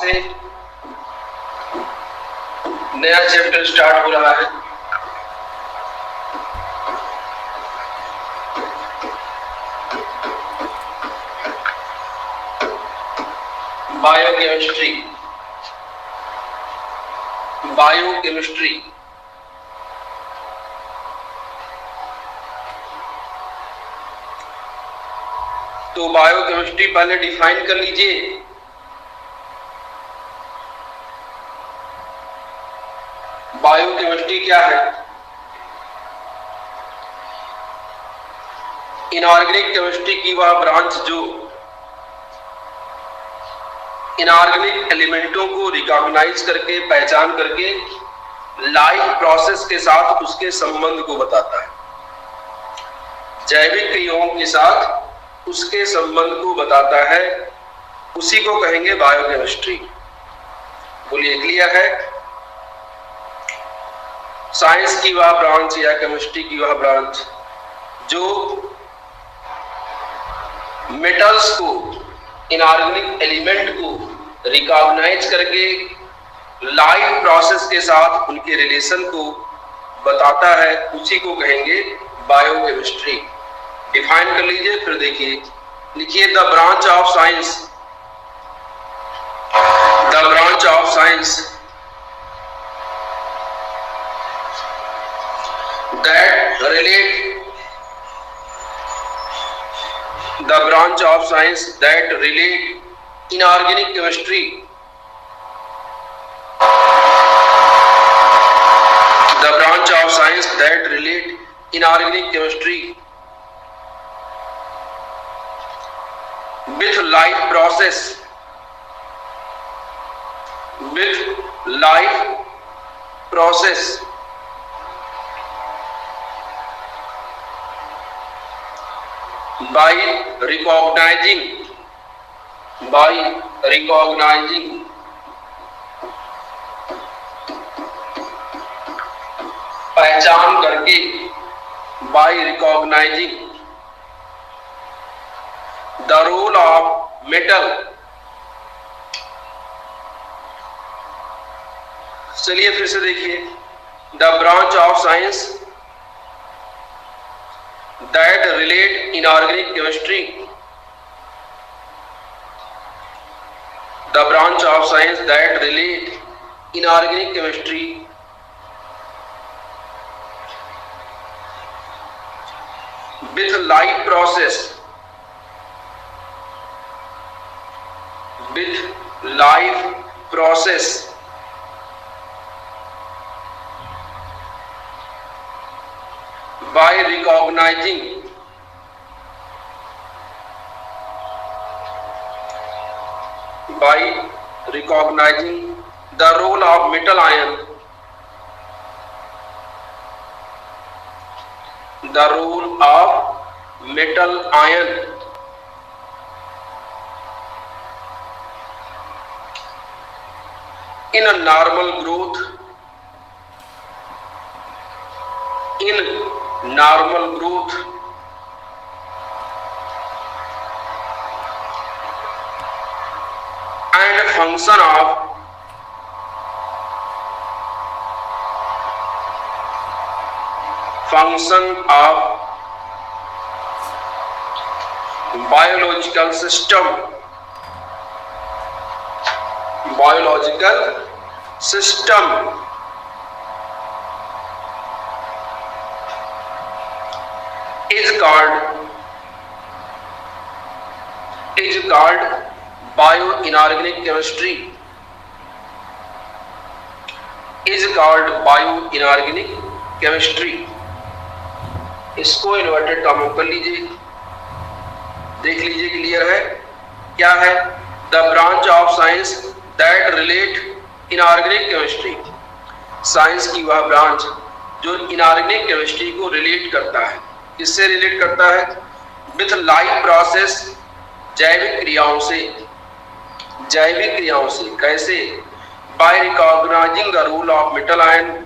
से नया chapter start हो रहा है। बायोकेमिस्ट्री। बायोकेमिस्ट्री तो बायोकेमिस्ट्री पहले डिफाइन कर लीजिए। बायोकेमिस्ट्री क्या है? इनऑर्गेनिक केमिस्ट्री की वह ब्रांच जो इनऑर्गेनिक एलिमेंटों को रिकॉग्नाइज करके, पहचान करके लाइफ प्रोसेस के साथ उसके संबंध को बताता है, जैविक क्रियाओं के साथ उसके संबंध को बताता है, उसी को कहेंगे बायोकेमिस्ट्री। बोलिए क्लियर है? साइंस की वह ब्रांच या केमिस्ट्री की वह ब्रांच जो मेटल्स को, इनऑर्गेनिक एलिमेंट को रिकॉग्नाइज करके लाइफ प्रोसेस के साथ उनके रिलेशन को बताता है, उसी को कहेंगे बायोकेमिस्ट्री। डिफाइन कर लीजिए, फिर देखिए, लिखिए the branch of science, the branch of science that relate, the branch of science that relate inorganic chemistry, the branch of science that relate inorganic chemistry with life process, with life process by recognizing पहचान करके, by recognizing the role of metal। चलिए फिर से देखिए, the branch of science that relate inorganic chemistry, the branch of science that relate inorganic chemistry with life process, with life process by recognizing the role of metal ion, the role of metal ion in a normal growth, in normal growth and function of biological system, is called bioinorganic chemistry, is called bioinorganic chemistry। इसको inverted comma कर लीजिए, देख लीजिए clear है क्या है? The branch of science that relate inorganic chemistry, science की वह ब्रांच जो इनऑर्गेनिक केमिस्ट्री को रिलेट करता है। किससे रिलेट करता है? विथ लाइफ प्रोसेस, जैविक क्रियाओं से। जैविक क्रियाओं से कैसे? By recognising the rule of metal ion,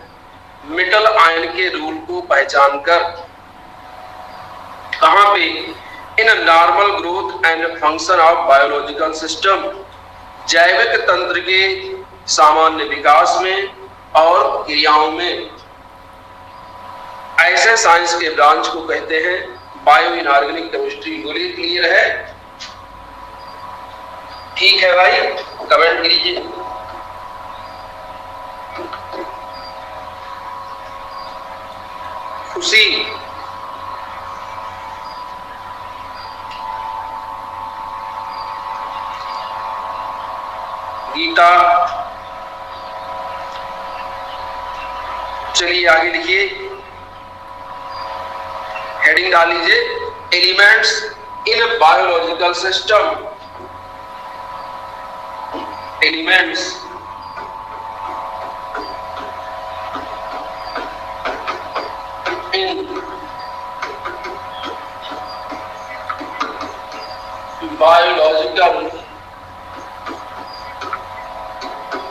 metal ion के रूल को पहचान कर। कहां पे? In normal growth and function of biological system, जैविक तंत्र के सामान्य विकास में और क्रियाओं में। ऐसे साइंस के ब्रांच को कहते हैं बायो इनऑर्गेनिक केमिस्ट्री। बोलिए क्लियर है? ठीक है भाई, कमेंट कीजिए। खुशी, गीता, चलिए आगे लिखिए, हेडिंग डाल लीजिए, elements in biological system. Elements in biological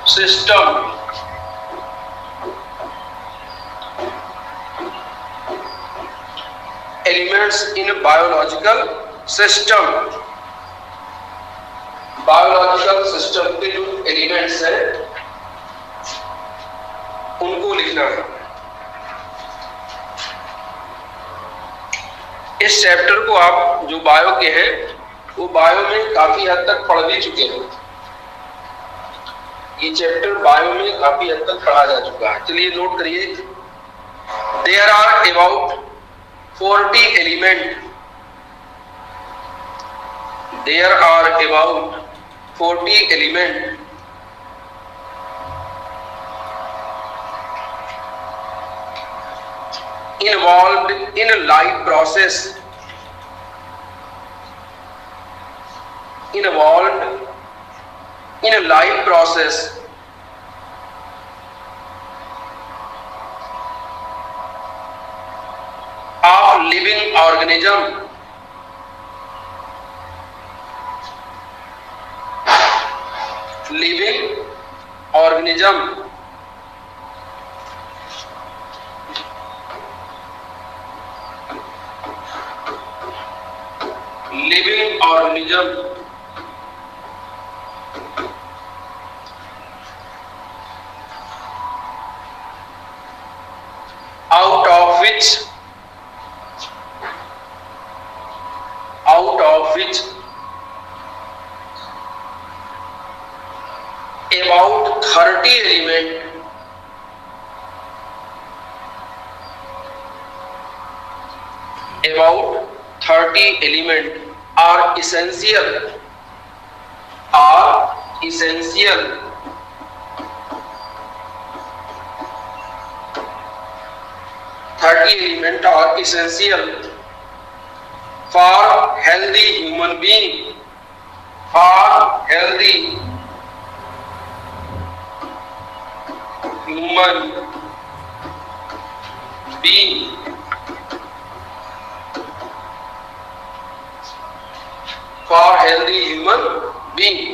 system. Elements in biological system. Biological system के जो एलिमेंट्स हैं उनको लिखना है। इस चैप्टर को आप जो बायो के हैं वो बायो में काफी हद तक पढ़ भी चुके हैं। ये चैप्टर बायो में काफी हद तक पढ़ा जा चुका है। चलिए नोट करिए, there are about 40 element. There are about 40 element involved in a life process. Involved in a life process of living organism. Living organism living organism out of which about 30 element are essential 30 element are essential for healthy human being. For healthy human being. For healthy human being.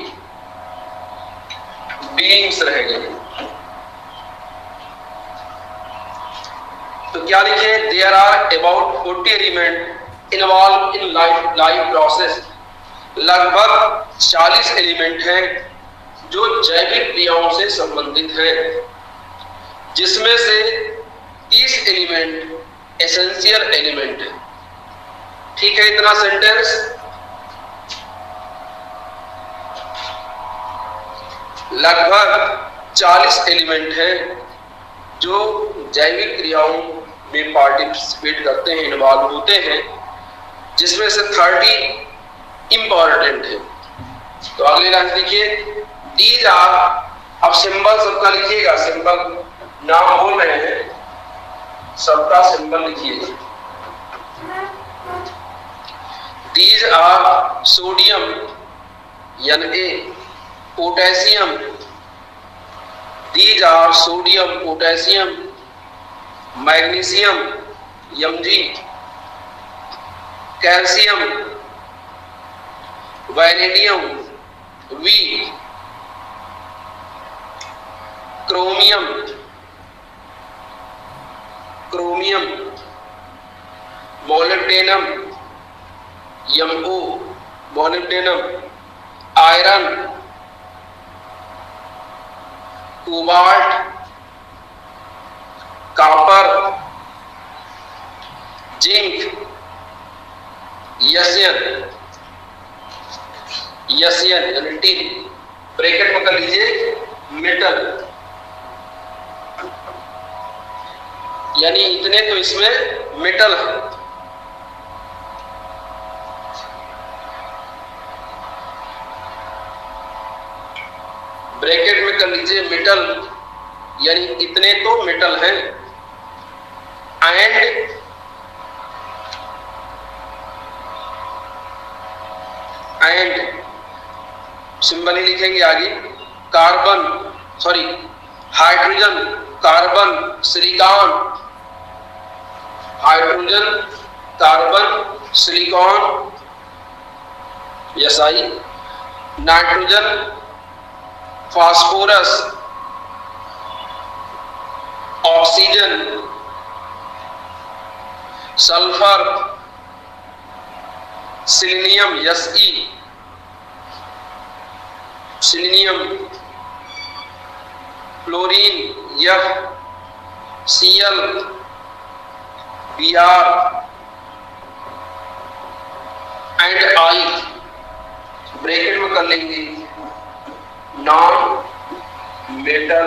beings रहेंगे। तो क्या लिखे? There are about 40 element involved in life process। लगभग 40 element हैं जो जैविक क्रियाओं से संबंधित हैं, जिसमें से 30 एलिमेंट एसेंशियल एलिमेंट है। ठीक है, इतना सेंटेंस। लगभग 40 एलिमेंट हैं जो जैविक क्रियाओं में पार्टिसिपेट करते हैं, इन्वॉल्व होते हैं, जिसमें से 30 इंपॉर्टेंट है। तो अगले लाइन देखिए, दीज आर, अब सिंबल सबका लिखिएगा, सिंबल नाम बोल रहे हैं, सबका सिंबल लिखिए। These are sodium Na, potassium. These are sodium, potassium, magnesium Mg, calcium, vanadium V, chromium molybdenum Mo, molybdenum, iron cobalt, copper, zinc, यसियन यानी टिन, ब्रैकेट में कर लीजिए मेटल, यानी इतने तो इसमें मेटल है। ब्रैकेट में कर लीजिए मेटल, यानी इतने तो मेटल हैं। एंड सिंबल ही लिखेंगे आगे, hydrogen, carbon, silicon, hydrogen, carbon, silicon, SI, nitrogen, phosphorus, oxygen, sulphur, selenium, SE, selenium, chlorine, FCl, Br and I, bracket में कर लेंगे नॉन मेटल।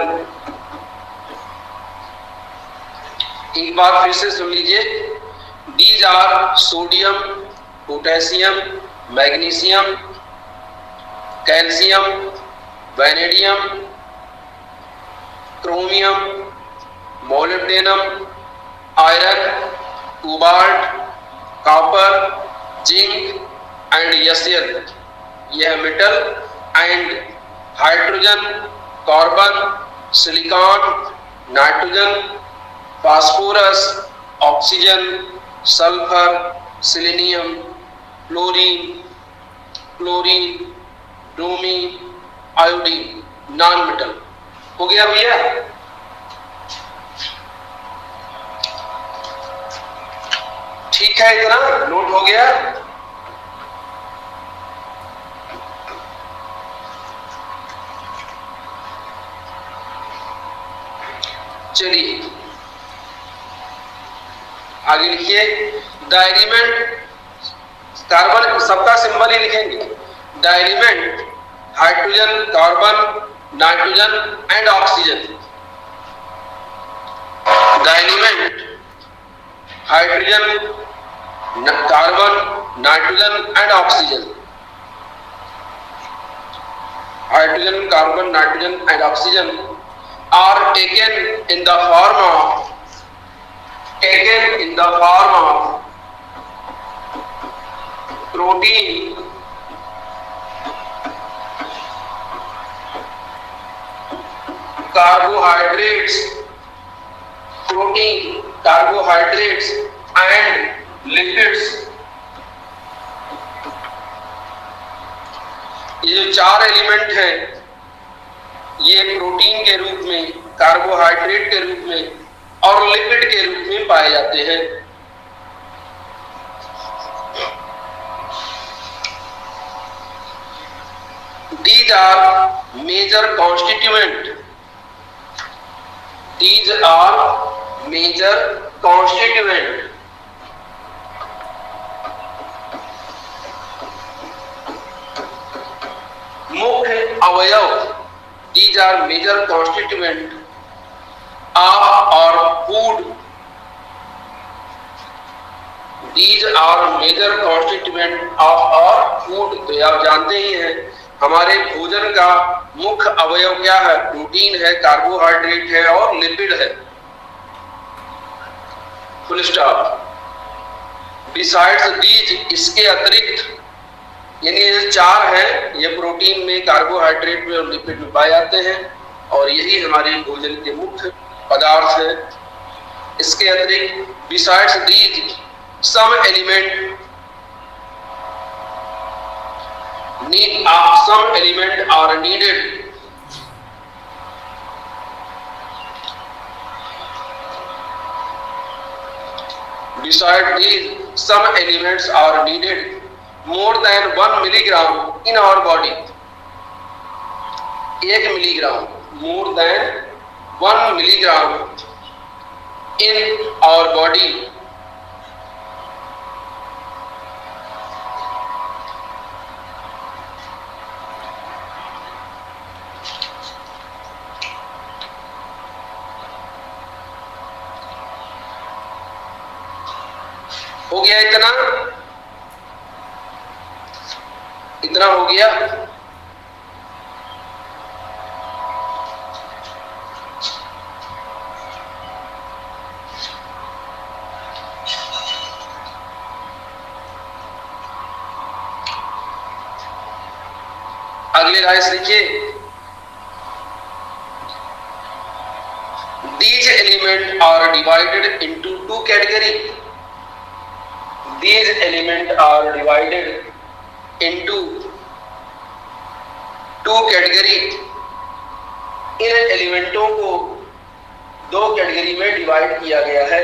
एक बार फिर से सुन लीजिए, these are sodium, potassium, magnesium, calcium, vanadium, chromium, molybdenum, iron, cobalt, copper, zinc and यसियन, यह metal. And hydrogen, carbon, silicon, nitrogen, phosphorus, oxygen, sulphur, selenium, chlorine, bromine, iodine, non metal. हो गया भैया? ठीक है, इतना नोट हो गया? चलिए आगे लिखिए, द एलिमेंट, कार्बन सबका सिंबल ही लिखेंगे, the element hydrogen, carbon, nitrogen and oxygen, the element hydrogen, carbon, nitrogen and oxygen, hydrogen, carbon, nitrogen and oxygen are taken in the form of protein, carbohydrates and lipids। ये जो चार element हैं, ये protein के रूप में, carbohydrate के रूप में और लिपिड के रूप में पाए जाते हैं। These are major constituent, मुख्य अवयव, these are major constituent of our food, these are major constituent of our food। तो आप जानते ही हैं हमारे भोजन का मुख्य अवयव क्या है? प्रोटीन है, कार्बोहाइड्रेट है और लिपिड है। Full stop. बिसाइड्स दीज, इसके अतिरिक्त, यानी ये चार हैं, ये प्रोटीन में, कार्बोहाइड्रेट में और लिपिड में पाए जाते हैं और यही हमारे भोजन के मुख्य पदार्थ हैं। इसके अतिरिक्त besides these some element are needed, besides these some elements are needed more than 1 milligram in our body। 1 milligram, more than 1 milligram in our body हो गया। इतना हो गया। अगले लाइन लिखिए, these elements are divided into two categories. These elements are divided into two categories. इन एलिमेंटों को दो category में डिवाइड किया गया है।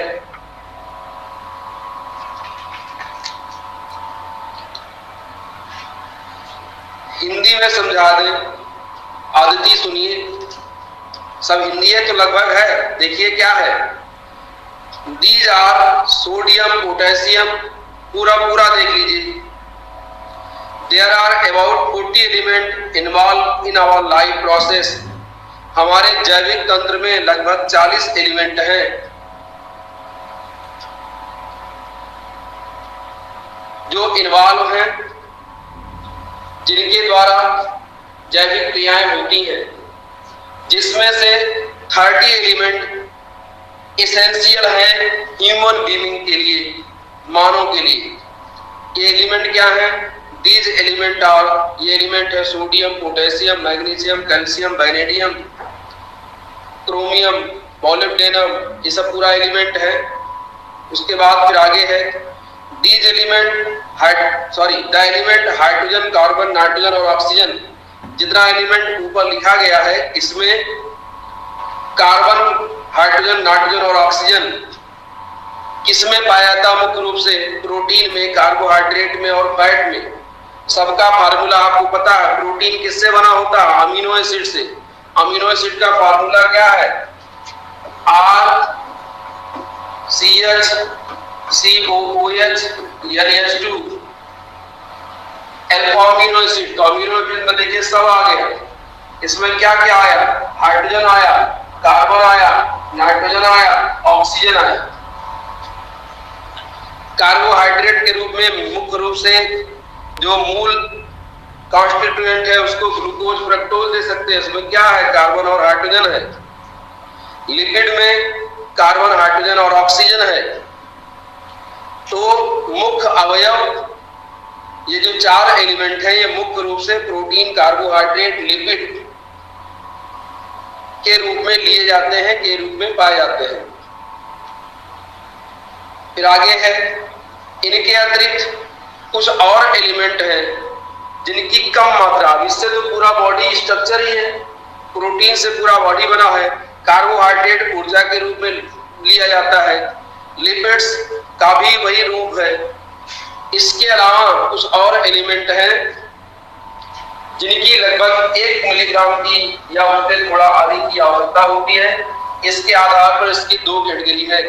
हिंदी में समझा दें, आदिति सुनिए, सब हिंदी है तो लगभग है। देखिए क्या है, दीज आर सोडियम पोटेशियम, पूरा देख लीजिए। There are about 40 element involve in our life process, हमारे जैविक तंत्र में लगभग 40 एलिमेंट हैं। जो इन्वॉल्व हैं, जिनके द्वारा जैविक क्रियाएं होती हैं, जिसमें से 30 एलिमेंट इसेंशियल हैं ह्यूमन बीइंग के लिए, मानव के लिए। ये एलिमेंट क्या है? दीज एलिमेंट आर, ये एलिमेंट है sodium, potassium, magnesium, calcium, vanadium, chromium, molybdenum, ये सब पूरा एलिमेंट है। उसके बाद फिर आगे है these element the element hydrogen, carbon, nitrogen और ऑक्सीजन। जितना एलिमेंट ऊपर लिखा गया है, इसमें कार्बन, हाइड्रोजन, नाइट्रोजन और ऑक्सीजन किसमें पाया जाता? मुख्य रूप से प्रोटीन में, कार्बोहाइड्रेट में और फैट में। सबका फार्मूला आपको पता है, प्रोटीन किससे बना होता है? अमीनो एसिड से। अमीनो एसिड का फार्मूला क्या है? RCH COOH NH2। Alpha amino acid, तो अमीनो एसिड में देखिए सब आ गया। इसमें क्या क्या आया? हाइड्रोजन आया, कार्बन आया, नाइट्रोजन आया, ऑक्सीजन आया। कार्बोहाइड्रेट के रूप में मुख्य रूप से जो मूल कॉन्स्टिट्यूएंट है उसको ग्लूकोज, फ्रक्टोज दे सकते हैं। इसमें क्या है? कार्बन और हाइड्रोजन है। लिपिड में कार्बन, हाइड्रोजन और ऑक्सीजन है। तो मुख्य अवयव ये जो 4 एलिमेंट हैं, ये मुख्य रूप से प्रोटीन, कार्बोहाइड्रेट, लिपिड के रूप में लिए जाते हैं, के रूप में पाए जाते हैं। फिर आगे है, इनके अतिरिक्त कुछ और एलिमेंट हैं जिनकी कम मात्रा, इससे तो पूरा बॉडी स्ट्रक्चर ही है, प्रोटीन से पूरा बॉडी बना है। कार्बोहाइड्रेट ऊर्जा के रूप में लिया जाता है, लिपिड्स का भी वही रूप है। इसके अलावा कुछ और एलिमेंट हैं जिनकी लगभग 1 मिलीग्राम की या उससे थोड़ा अधिक की आवश्यकता होती है। इसके आधार पर इसकी 2 कैटेगरी है।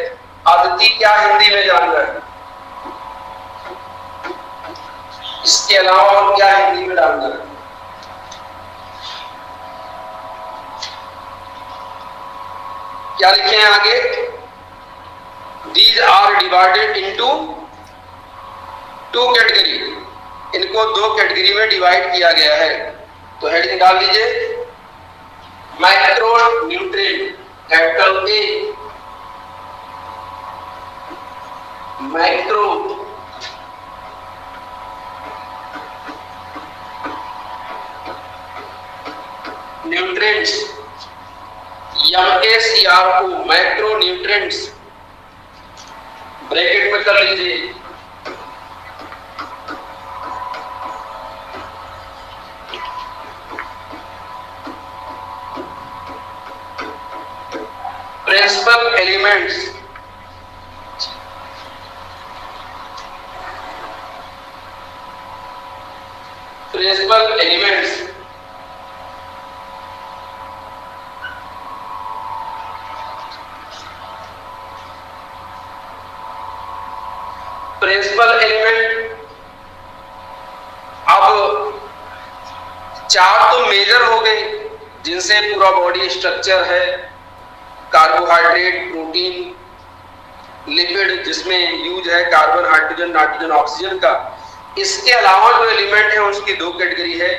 आदिति क्या हिंदी में जानना है? इसके अलावा और क्या हिंदी में डालना है? क्या लिखे हैं आगे? These are divided into 2 category, इनको 2 कैटेगरी में डिवाइड किया गया है। तो हेडिंग डाल लीजिए, micro nutrient, capital A, micro nutrients, MACRO, micro nutrients, bracket में कर लीजिए। Principal elements, principal elements principal element, अब 4 तो मेजर हो गए जिनसे पूरा बॉडी स्ट्रक्चर है, कार्बोहाइड्रेट, प्रोटीन, लिपिड जिसमें यूज है कार्बन, हाइड्रोजन, नाइट्रोजन, ऑक्सीजन का। इसके अलावा जो एलिमेंट है उसकी 2 कैटेगरी है,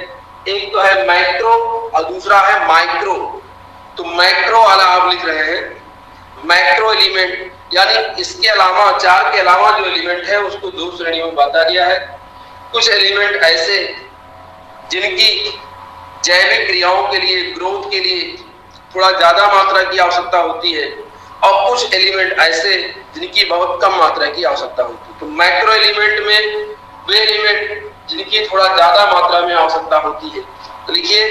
एक तो है मैक्रो और दूसरा है माइक्रो। तो मैक्रो वाला आप लिख रहे हैं मैक्रो एलिमेंट, यानी इसके अलावा 4 के अलावा जो एलिमेंट है उसको 2 श्रेणियों में बांटा दिया है। कुछ एलिमेंट ऐसे जिनकी जैविक क्रियाओं के लिए, ग्रोथ के लिए थोड़ा ज्यादा मात्रा की आवश्यकता होती है, और कुछ एलिमेंट ऐसे जिनकी बहुत कम मात्रा की आवश्यकता होती है। तो मैक्रो एलिमेंट में वे एलिमेंट जिनकी थोड़ा ज्यादा मात्रा में आवश्यकता होती है। तो लिखिए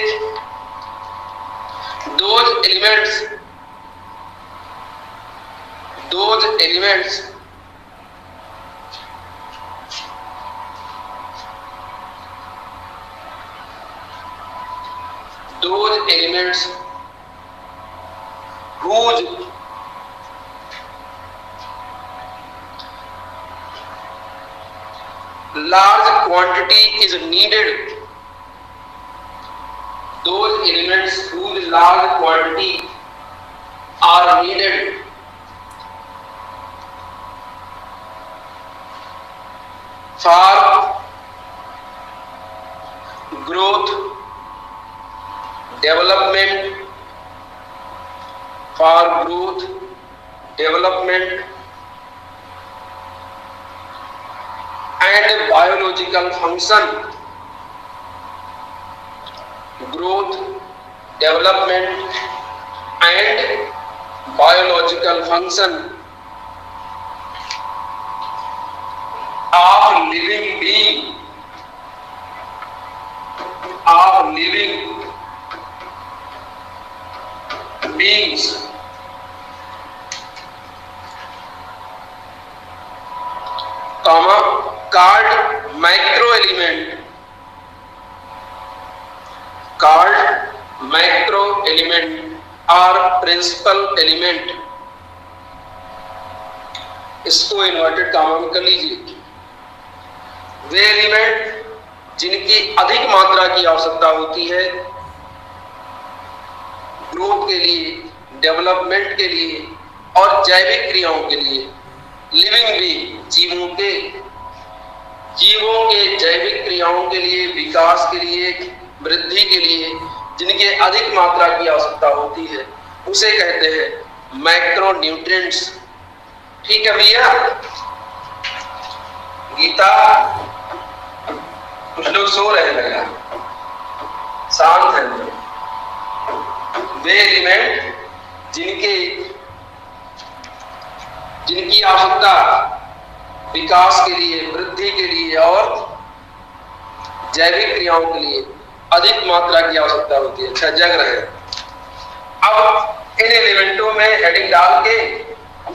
those elements those elements whose large quantity is needed, those elements whose large quantity are needed for growth, development, and biological function, growth, development and biological function of living being, beings comma called macro element, or principal element। इसको inverted comma में कर लीजिए। वे element जिनकी अधिक मात्रा की आवश्यकता होती है ग्रोथ के लिए, डेवलपमेंट के लिए और जैविक क्रियाओं के लिए, लिविंग बीइंग जीवों के जैविक क्रियाओं के लिए, विकास के लिए, वृद्धि के लिए जिनके अधिक मात्रा की आवश्यकता होती है उसे कहते हैं मैक्रो न्यूट्रिएंट्स। ठीक है भैया? गीता, कुछ लोग सो रहे हैं भैया, शांत है। वे एलिमेंट जिनकी आवश्यकता विकास के लिए, वृद्धि के लिए और जैविक क्रियाओं के लिए अधिक मात्रा की आवश्यकता होती है। अच्छा, जग रहे। अब इन एलिमेंटों में हेडिंग डाल के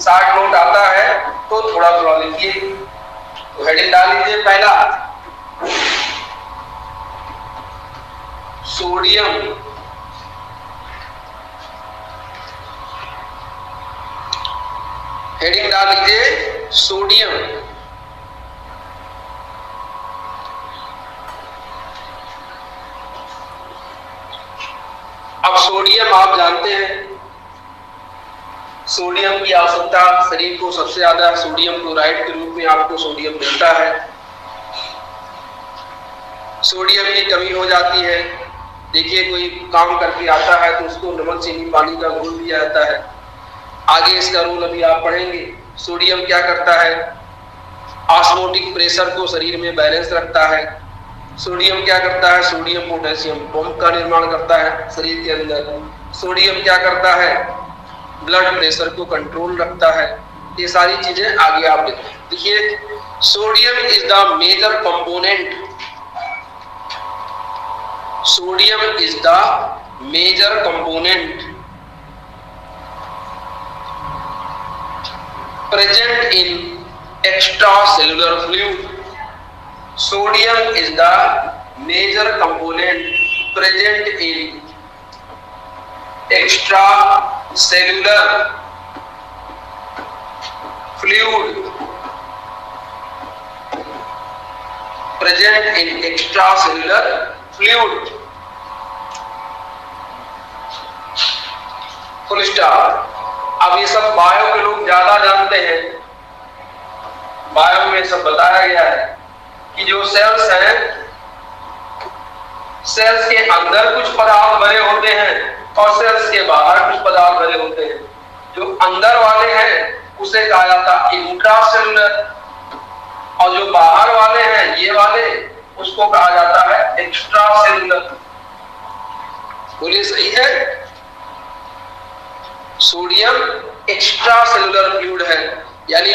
शार्ट नोट आता है तो थोड़ा थोड़ा लिखिए। तो हेडिंग डाल लीजिए। पहला सोडियम, हेडिंग डाल लीजिए सोडियम। अब सोडियम आप जानते हैं, सोडियम की आवश्यकता शरीर को सबसे ज्यादा सोडियम क्लोराइड के रूप में आपको सोडियम मिलता है। सोडियम की कमी हो जाती है, देखिए कोई काम करके आता है तो उसको नमक चीनी पानी का घोल दिया जाता है। आगे इसका रोल अभी आप पढ़ेंगे। सोडियम क्या करता है? ऑस्मोटिक प्रेशर को शरीर में बैलेंस रखता है। सोडियम क्या करता है? सोडियम पोटेशियम पंप का निर्माण करता है शरीर के अंदर। सोडियम क्या करता है? ब्लड प्रेशर को कंट्रोल रखता है। ये सारी चीजें आगे आप देखिए। Sodium is the major component, sodium is the major component present in extracellular fluid. Sodium is the major component present in extracellular fluid. Present in extra cellular fluid. Full stop. अब ये सब बायो के लोग ज्यादा जानते हैं। Bio में सब बताया गया है कि जो सेल्स हैं, सेल्स के अंदर कुछ पदार्थ भरे होते हैं और सेल्स के बाहर कुछ पदार्थ भरे होते हैं। जो अंदर वाले हैं उसे कहा जाता है इंट्रासेलुलर, और जो बाहर वाले हैं ये वाले उसको कहा जाता है एक्स्ट्रा सेलुलर। बोलिए सही है? सोडियम एक्स्ट्रा सेलुलर फ्लूइड है, यानी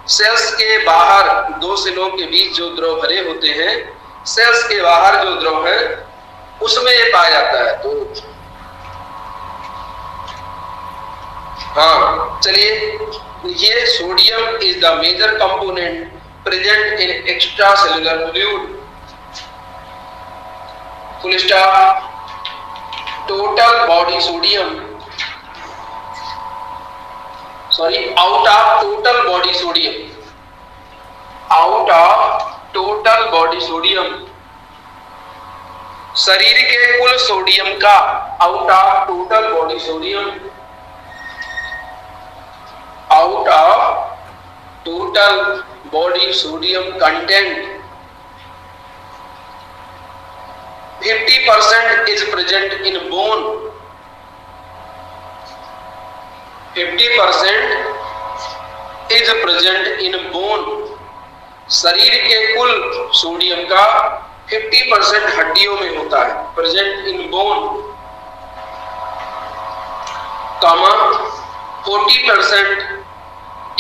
सेल्स के बाहर दो सेलों के बीच जो द्रव भरे होते हैं, सेल्स के बाहर जो द्रव है उसमें ये पाया जाता है। तो हाँ चलिए लिखिए, sodium is the major component present in extra cellular fluid. Full stop. Total body sodium, out of total body sodium, out of total body sodium, शरीर के कुल सोडियम का, out of total body sodium, out of total body sodium content 50% is present in bone, 50% is present in bone। शरीर के कुल sodium का 50% हड्डियों में होता है, present in bone, comma 40%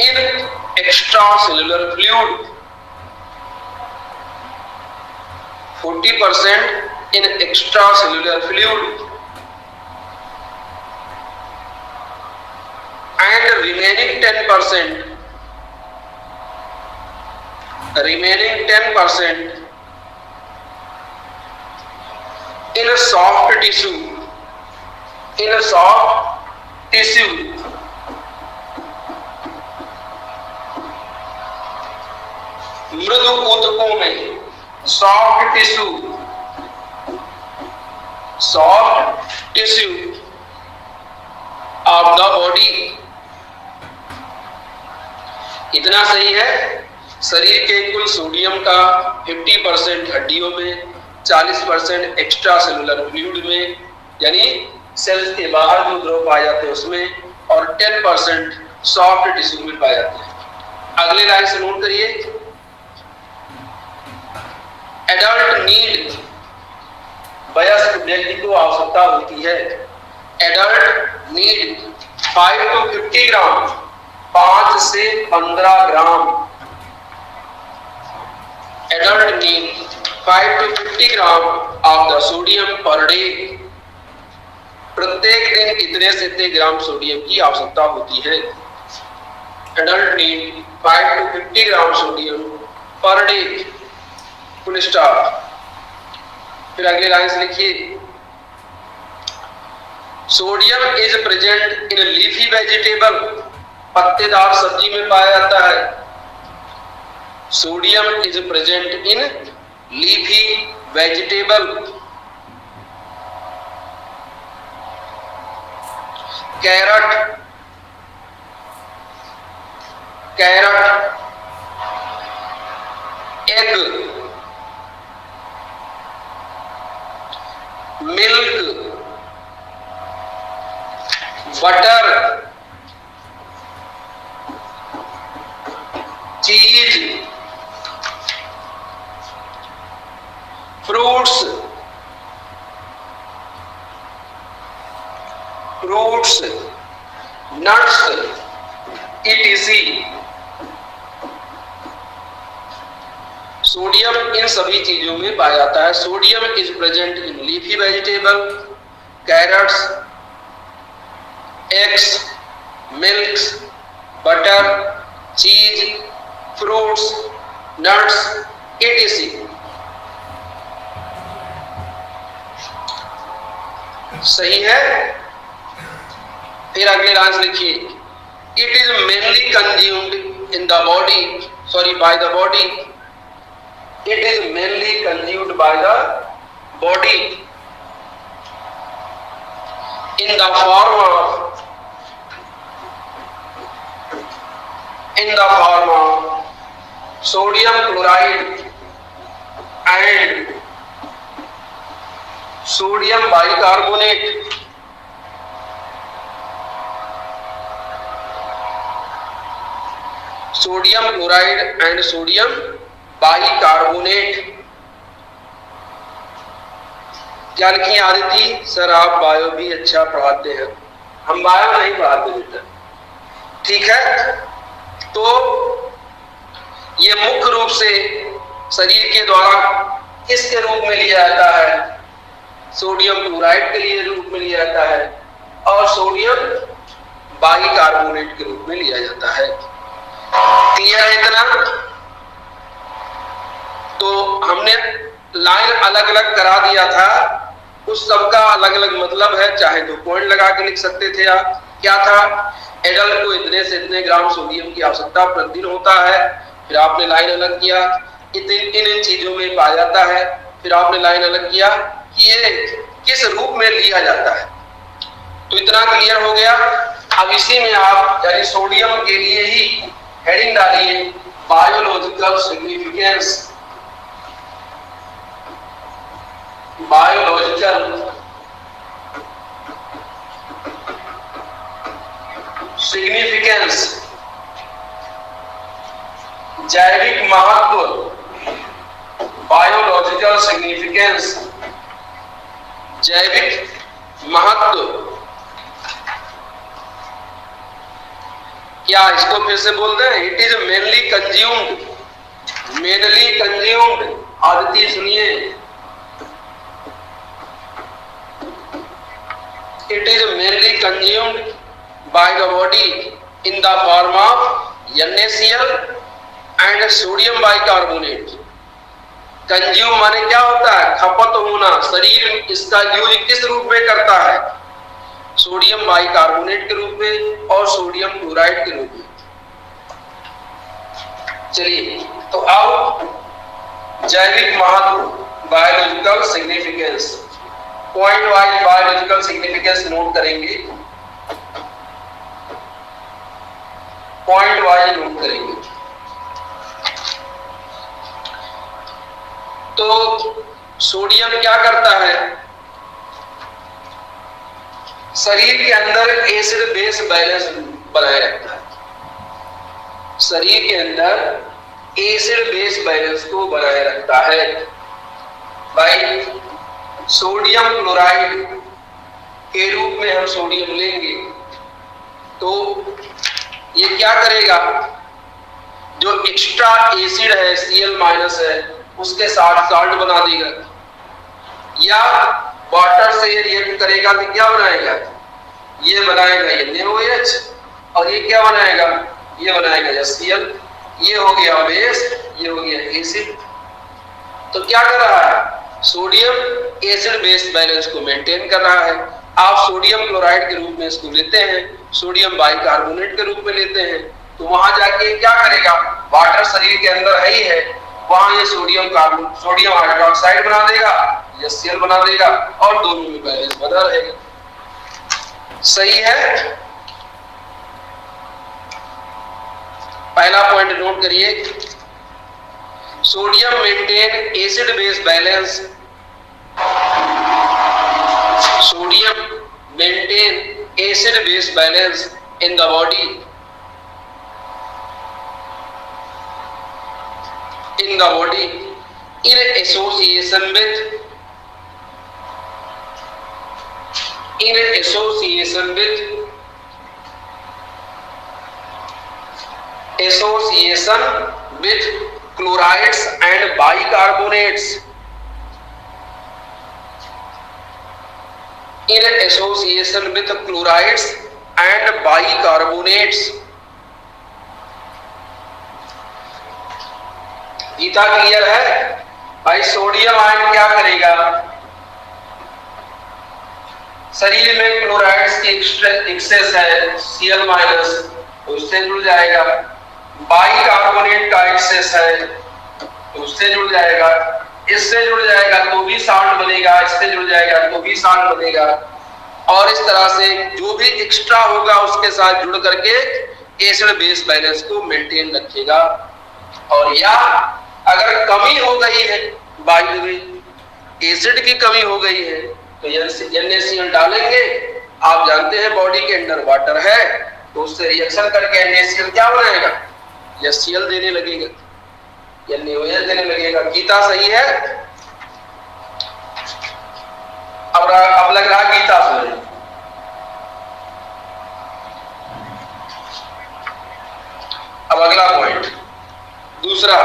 in extra cellular fluid, 40% in extra cellular fluid, and remaining 10% in a soft tissue, मृदु ऊतकों में, soft tissue of the body. इतना सही है। शरीर के कुल सोडियम का 50% हड्डियों में, 40% एक्स्ट्रा सेलुलर फ्लूइड में, यानी सेल्स के बाहर जो द्रव पाए जाते हैं उसमें, और 10% सॉफ्ट टिश्यू में पाए जाते हैं। अगले लाइन से नोट करिए, एडल्ट नीड, वयस्क व्यक्ति को आवश्यकता होती है, एडल्ट नीड 5 to 50 ग्राम, 5 से 15 gram, adult need 5 to 50 gram of the sodium per day. प्रत्येक दिन इतने से इतने ग्राम सोडियम की आवश्यकता होती है। Adult need 5 to 50 gram sodium per day, full stop. फिर अगले लाइन से लिखिए, sodium is present in leafy vegetable, पत्तेदार सब्जी में पाया जाता है। Sodium is present in leafy vegetable, carrot, egg, milk, butter, cheese, fruits, nuts, etc। Sodium इन सभी चीजों में पाया जाता है। Sodium is present in leafy vegetable, carrots, eggs, milks, butter, cheese, fruits, nuts, etc। सही है। फिर अगले लाइन लिखिए, it is mainly consumed in the body, by the body. It is mainly consumed by the body in the form of sodium chloride and sodium bicarbonate. Sodium chloride and sodium bicarbonate. क्या लिखी Aditi? Sir आप bio भी अच्छा पढ़ाते हैं। हम bio नहीं पढ़ाते बेटा, ठीक है। तो ये मुख्य रूप से शरीर के द्वारा किसके रूप में लिया जाता है? सोडियम क्लोराइड के लिए रूप में लिया जाता है और सोडियम बाइकार्बोनेट के रूप में लिया जाता है। क्लियर है इतना? तो हमने लाइन अलग अलग करा दिया था, उस सब का अलग अलग मतलब है, चाहे 2 पॉइंट लगा के लिख सकते थे आप। क्या था? एडल्ट को इतने से इतने ग्राम सोडियम की आवश्यकता प्रतिदिन होता है। फिर आपने लाइन अलग किया इन चीजों में पाया जाता है। फिर आपने लाइन अलग किया कि ये किस रूप में लिया जाता है। तो इतना क्लियर हो गया। अब इसी में आप यानी सोडियम के लिए ही हेडिंग डालिए, बायोलॉजिकल सिग्निफिकेंस। बायोलॉजिकल सिग्निफिकेंस, जैविक महत्व। बायोलॉजिकल सिग्निफिकेंस, जैविक महत्व। क्या इसको फिर से बोलते हैं? It is mainly consumed. Mainly consumed, Aditya सुनिए, it is mainly consumed by the body in the form of NaCl and sodium bicarbonate। Consume माने क्या होता है? खपत होना। शरीर इसका यूज किस रूप में करता है? सोडियम बाइकार्बोनेट के रूप में और सोडियम क्लोराइड के रूप में। चलिए, तो अब जैविक महत्व, biological significance, point wise biological significance note करेंगे, पॉइंट वाइज नोट करेंगे। तो सोडियम क्या करता है? शरीर के अंदर एसिड बेस बैलेंस बनाए रखता है। शरीर के अंदर एसिड बेस बैलेंस को बनाए रखता है। भाई सोडियम क्लोराइड के रूप में हम सोडियम लेंगे तो ये क्या करेगा? जो एक्स्ट्रा एसिड है Cl- है उसके साथ साल्ट बना देगा, या वाटर से ये रिएक्ट करेगा तो क्या बनाएगा? ये बनाएगा NaOH, और ये क्या बनाएगा? ये बनाएगा HCl। ये हो गया बेस, ये हो गया एसिड। तो क्या कर रहा है? सोडियम एसिड बेस बैलेंस को मेंटेन कर रहा है। आप सोडियम क्लोराइड के रूप में इसको लेते हैं, सोडियम बाइकार्बोनेट के रूप में लेते हैं, तो वहां जाके क्या करेगा? वाटर शरीर के अंदर है ही है, वहां ये सोडियम हाइड्रोक्साइड बना देगा, HCl बना देगा, और दोनों में बैलेंस बना रहेगा। सही है? पहला पॉइंट नोट करिए, sodium maintain acid base balance. Sodium maintain acid base balance in the body, in association with chlorides and bicarbonates, in association with chlorides and bicarbonates। Geeta clear है? भाई सोडियम आयन क्या करेगा? शरीर में क्लोराइड्स की access है Cl- उससे जुड़ जाएगा। बाइकार्बोनेट का एक्सेस है तो उससे जुड़ जाएगा, इससे जुड़ जाएगा तो भी साल्ट बनेगा, इससे जुड़ जाएगा तो भी साल्ट बनेगा, और इस तरह से जो भी एक्स्ट्रा होगा उसके साथ जुड़ करके एसिड बेस बैलेंस को मेंटेन रखेगा। और या अगर कमी हो गई है, बाय द वे एसिड की कमी हो गई है, तो NaCl डालेंगे। आप जानते हैं बॉडी के अंदर वाटर है, तो उससे रिएक्शन करके NaCl क्या बनाएगा, HCl देने लगेगा, NaOH देने लगेगा। गीता सही है? अब लग रहा गीता सुने। अब अगला पॉइंट, दूसरा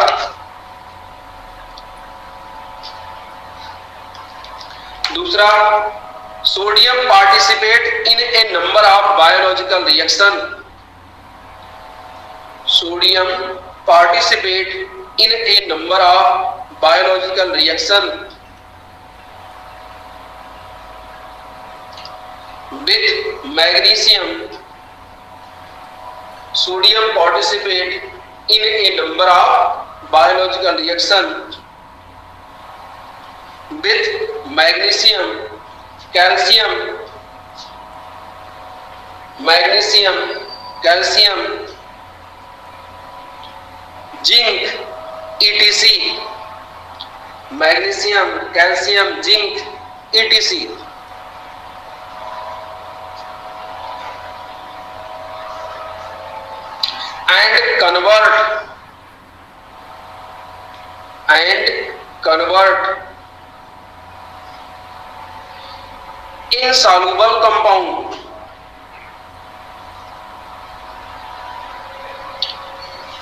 sodium participate in A number of biological reaction. Sodium participate in A number of biological reaction with magnesium. Sodium participate in a number of biological reaction with magnesium, calcium, zinc, etc. Magnesium, calcium, zinc, etc. and convert insoluble compound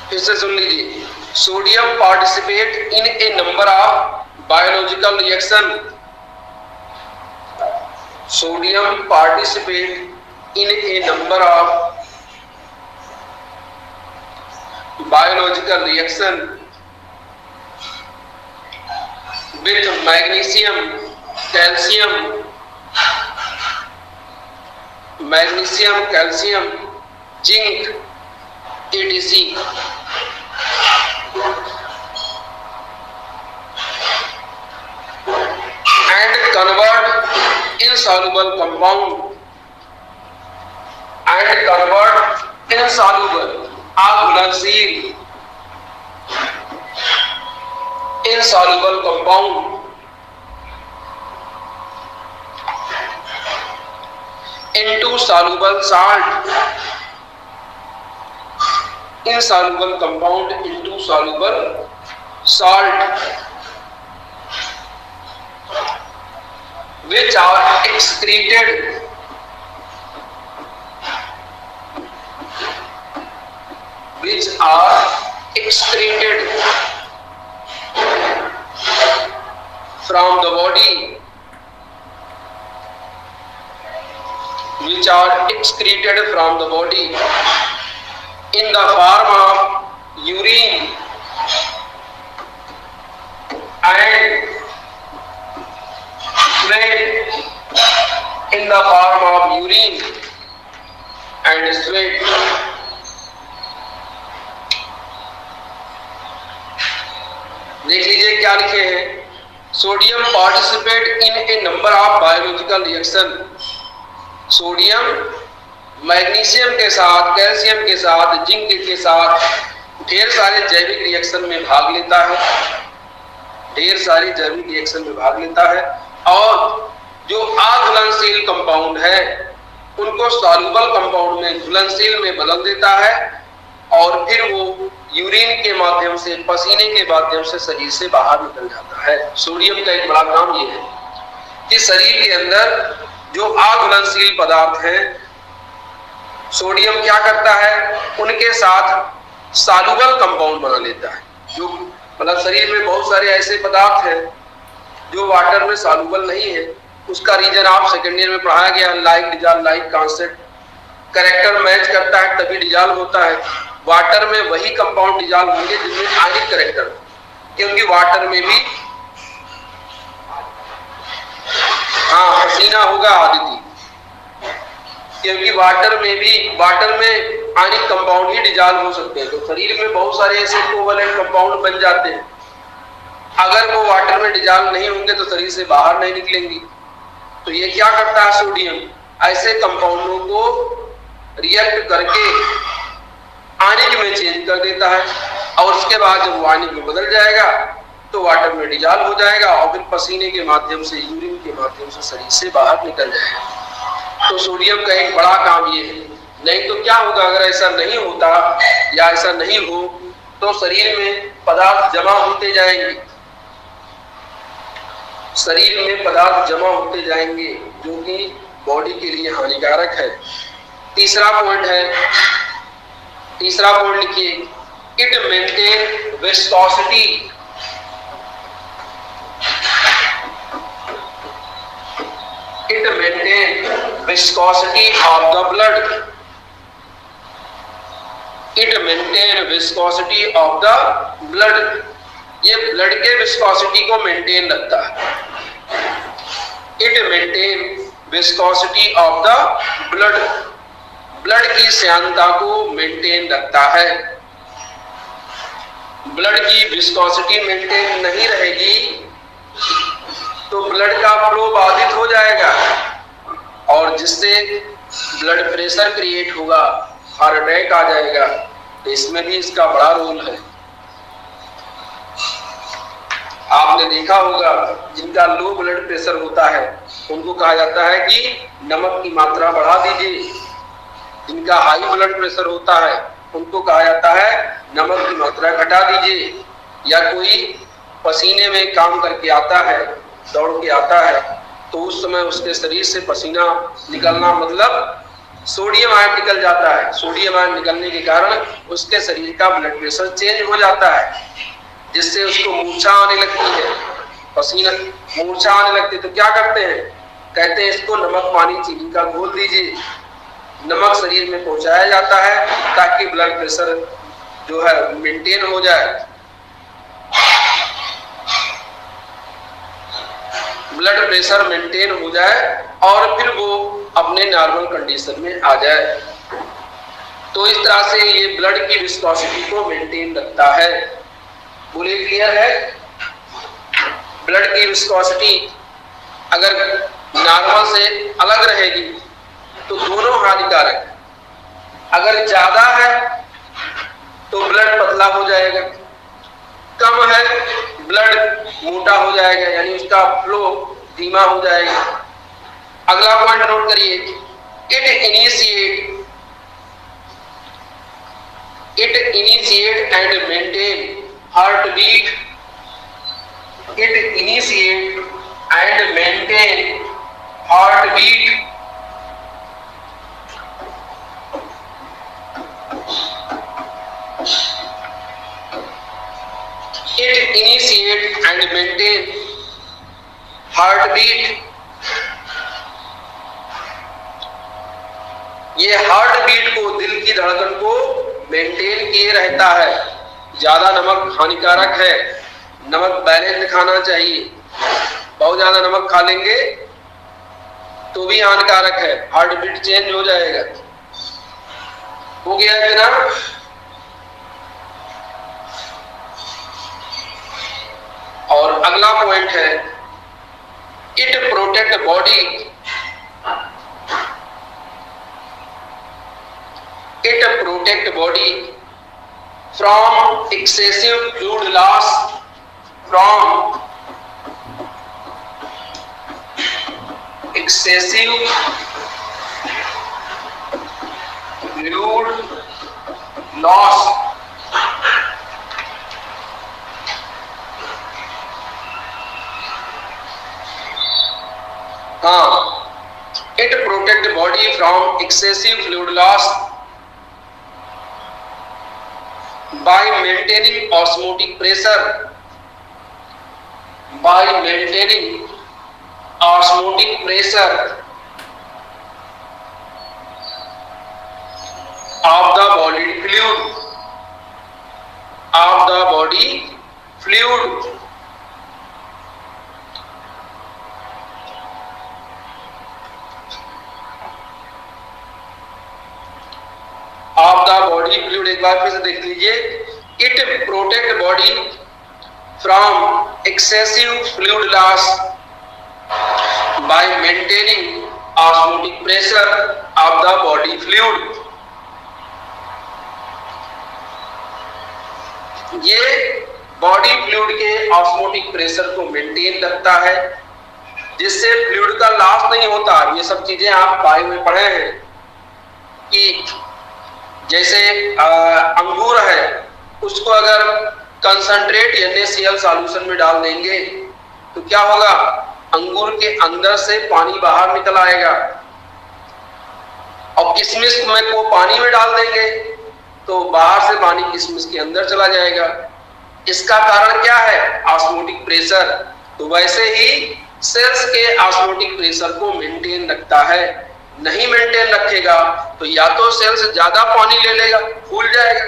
फिर से सुन लीजिए, sodium participate in A number of biological reaction. Sodium participate in A number of biological reaction with magnesium, calcium, zinc, etc. and convert insoluble compound अघुलनशील insoluble compound into soluble salt, insoluble compound into soluble salt, which are excreted from the body, in the form of urine and sweat, देख लीजिए क्या लिखे हैं, sodium participate in A number of biological reaction. Sodium magnesium के साथ, calcium के साथ, zinc के साथ ढेर सारे जैविक रिएक्शन में भाग लेता है, और जो अघुलनशील कंपाउंड है उनको सॉल्युबल कंपाउंड में, घुलनशील में बदल देता है, और फिर वो यूरिन के माध्यम से, पसीने के माध्यम से शरीर से बाहर निकल जाता है। सोडियम का एक बड़ा काम ये है कि शरीर के अंदर जो अघुलनशील पदार्थ हैं, सोडियम क्या करता है, उनके साथ सॉल्युबल कंपाउंड बना लेता है। जो मतलब शरीर में बहुत सारे ऐसे पदार्थ हैं जो वाटर में सॉल्युबल नहीं है, उसका रीजन आप सेकेंड ईयर में पढ़ाया गया, like dissolve, like concept, character match करता है तभी डिजॉल्व होता है। वाटर में वही कंपाउंड डिजॉल्व होंगे जिनमें आयनिक कैरेक्टर, क्योंकि वाटर में भी पसीना होगा आदिति, क्योंकि वाटर में आयनिक कंपाउंड ही डिजॉल्व हो सकते हैं। तो शरीर में बहुत सारे ऐसे कोवलेंट कंपाउंड बन जाते हैं अगर वो वाटर में डिजॉल्व नहीं होंगे तो शरीर से बाहर नहीं निकलेंगी। तो ये क्या करता है, सोडियम ऐसे कंपाउंडों को रिएक्ट करके आयनिक में चेंज कर देता है, और उसके बाद जब वो आयनिक में बदल जाएगा तो वाटर में डिजॉल्व हो जाएगा और फिर पसीने के माध्यम से, यूरिन के माध्यम से शरीर से बाहर निकल जाएगा। तो सोडियम का एक बड़ा काम ये है। नहीं तो क्या होगा, अगर ऐसा नहीं होता या ऐसा नहीं हो तो शरीर में पदार्थ जमा होते जाएंगे, शरीर में पदार्थ जमा होते जाएंगे जो कि बॉडी के लिए हानिकारक है। तीसरा पॉइंट लिखिए, it maintain viscosity. It maintain viscosity of the blood. It maintain viscosity of the blood. ये ब्लड के विस्कोसिटी को मेंटेन रखता है। It maintain viscosity of the blood. Blood की श्यानता को मेंटेन रखता है। ब्लड की विस्कोसिटी मेंटेन नहीं रहेगी तो ब्लड का फ्लो बाधित हो जाएगा और जिससे ब्लड प्रेशर क्रिएट होगा, हार्ट अटैक आ जाएगा। तो इसमें भी इसका बड़ा रोल है। आपने देखा होगा जिनका लो ब्लड प्रेशर होता है उनको कहा जाता है कि नमक की मात्रा बढ़ा दीजिए। जिनका हाई ब्लड प्रेशर होता है उनको कहा जाता है नमक की मात्रा घटा दीजिए। या कोई पसीने में काम करके आता है, दौड़ के आता है, तो उस समय उसके शरीर से पसीना निकलना मतलब सोडियम आयन निकल जाता है। सोडियम आयन निकलने के कारण उसके शरीर का ब्लड प्रेशर चेंज हो जाता है, जिससे उसको मूर्छा आने लगती है। पसीना मूर्छा आने लगती है तो क्या करते हैं, कहते हैं इसको नमक पानी चीनी का घोल दीजिए। नमक शरीर में पहुंचाया जाता है ताकि ब्लड प्रेशर जो है मेंटेन हो जाए, ब्लड प्रेशर मेंटेन हो जाए और फिर वो अपने नॉर्मल कंडीशन में आ जाए। तो इस तरह से ये ब्लड की विस्कोसिटी को मेंटेन रखता है। बोले क्लियर है? ब्लड की विस्कोसिटी अगर नॉर्मल से अलग रहेगी तो दोनों हानिकारक है। अगर ज्यादा है तो ब्लड पतला हो जाएगा, कम है ब्लड मोटा हो जाएगा, यानी उसका फ्लो धीमा हो जाएगा। अगला पॉइंट नोट करिए, it initiate and maintain heart beat. It initiate and maintain heart beat. It initiate and maintain heartbeat। ये हार्ट बीट को, दिल की धड़कन को मेंटेन किए रहता है। ज्यादा नमक हानिकारक है, नमक बैलेंस खाना चाहिए। बहुत ज्यादा नमक खा लेंगे तो भी हानिकारक है, हार्ट बीट चेंज हो जाएगा। हो गया है ना? और अगला पॉइंट है, it protect body. It protect body from excessive fluid loss. From excessive fluid loss. It protect body from excessive fluid loss by maintaining osmotic pressure. By maintaining osmotic pressure of the body fluid. Of the body fluid. Of the body fluid. एक बार फिर से देख लीजिए, it protect body from excessive fluid loss by maintaining osmotic pressure of the body fluid. ये body fluid के osmotic pressure को maintain रखता है, जिससे फ्लूइड का लॉस नहीं होता। ये सब चीजें आप बायो में पढ़े हैं कि जैसे अंगूर है, उसको अगर कंसंट्रेट NaCl सॉल्यूशन में डाल देंगे तो क्या होगा, अंगूर के अंदर से पानी बाहर निकल आएगा। और किशमिश में को पानी में डाल देंगे तो बाहर से पानी किशमिश के अंदर चला जाएगा। इसका कारण क्या है, ऑस्मोटिक प्रेशर। तो वैसे ही सेल्स के ऑस्मोटिक प्रेशर को मेंटेन रखता है। नहीं मेंटेन रखेगा तो या तो सेल्स ज्यादा पानी ले लेगा, फूल जाएगा,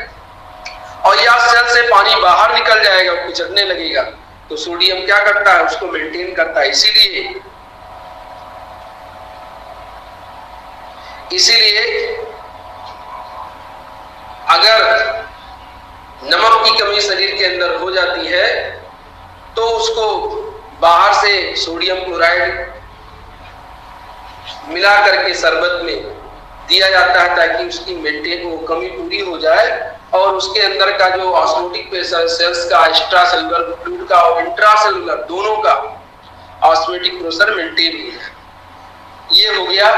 और या सेल से पानी बाहर निकल जाएगा, पिचड़ने लगेगा। तो सोडियम क्या करता है, उसको मेंटेन करता है। इसीलिए अगर नमक की कमी शरीर के अंदर हो जाती है तो उसको बाहर से सोडियम क्लोराइड मिला करके शरबत में दिया जाता है, ताकि उसकी मेंटेन वो कमी पूरी हो जाए और उसके अंदर का जो ऑस्मोटिक प्रेशर, सेल्स का, एक्स्ट्रा सेलुलर फ्लूइड का और इंट्रा सेलुलर दोनों का ऑस्मोटिक प्रेशर मेंटेन हो जाए। ये हो गया।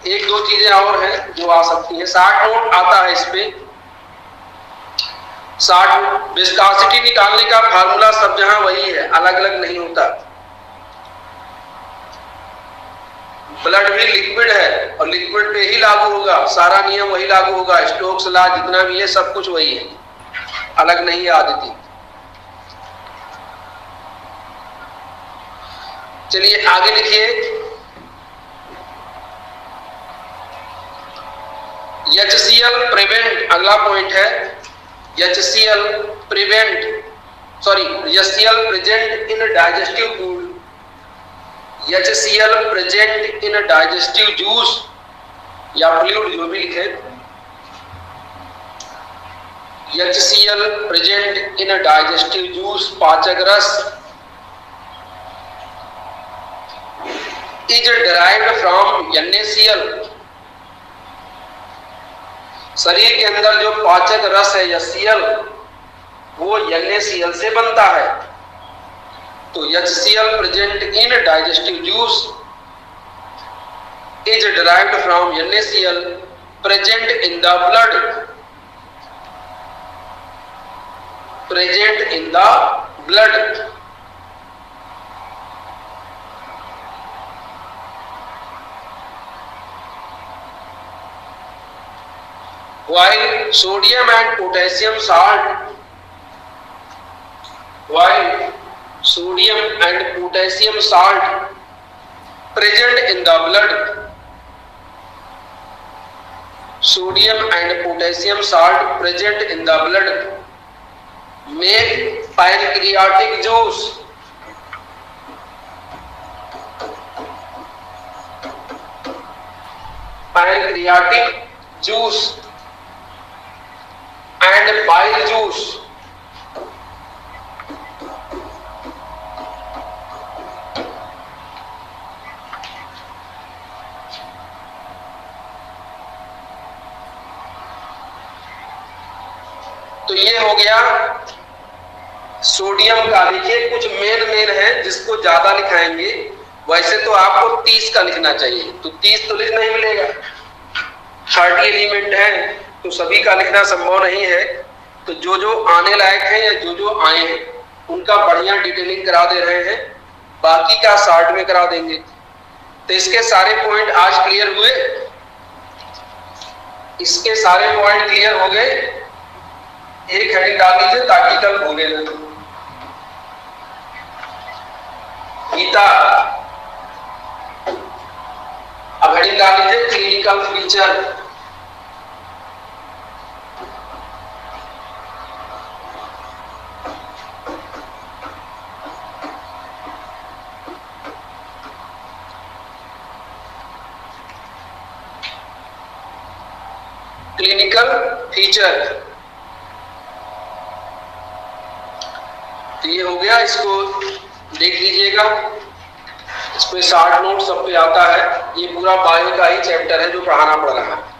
एक दो चीजें और हैं जो आ सकती हैं। 60 नोट आता है इस पे। 60 विस्कोसिटी निकालने का फार्मूला सब जहां वही है, अलग अलग नहीं होता। ब्लड भी लिक्विड है और लिक्विड पे ही लागू होगा, सारा नियम वही लागू होगा। स्टोक्स लॉ जितना भी है सब कुछ वही है, अलग नहीं है आदति। चलिए आगे लिखिए। HCl प्रिवेंट, अगला पॉइंट है। HCl present in digestive food, HCl present in digestive juice या फ्लूइड, जो भी लिखे। HCl present in digestive juice, पाचक रस, इज डिराइव्ड फ्रॉम NaCl। शरीर के अंदर जो पाचक रस है HCl, वो NaCl से बनता है। तो HCl present in digestive juice is derived from NaCl present in the blood, present in the blood. While sodium and potassium salt, present in the blood, sodium and potassium salt present in the blood make pancreatic juice, and bile juice, तो ये हो गया sodium का। देखिए कुछ main है जिसको ज्यादा लिखाएंगे। वैसे तो आपको 30 का लिखना चाहिए, तो 30 तो लिख नहीं मिलेगा, 30 एलिमेंट है तो सभी का लिखना संभव नहीं है। तो जो जो आने लायक है या जो जो आए हैं उनका बढ़िया डिटेलिंग करा दे रहे हैं, बाकी का शॉर्ट में करा देंगे। तो इसके सारे पॉइंट आज क्लियर हुए, इसके सारे पॉइंट क्लियर हो गए। एक हेडिंग डाल दीजिए ताकि कल भूले न। गीता, अब हेडिंग डाल दीजिए क्लिनिकल फीचर। क्लिनिकल फीचर, तो ये हो गया, इसको देख लीजिएगा, इस पे 60 नोट सब पे आता है। ये पूरा बायो का ही चैप्टर है जो पढ़ाना पड़ रहा है।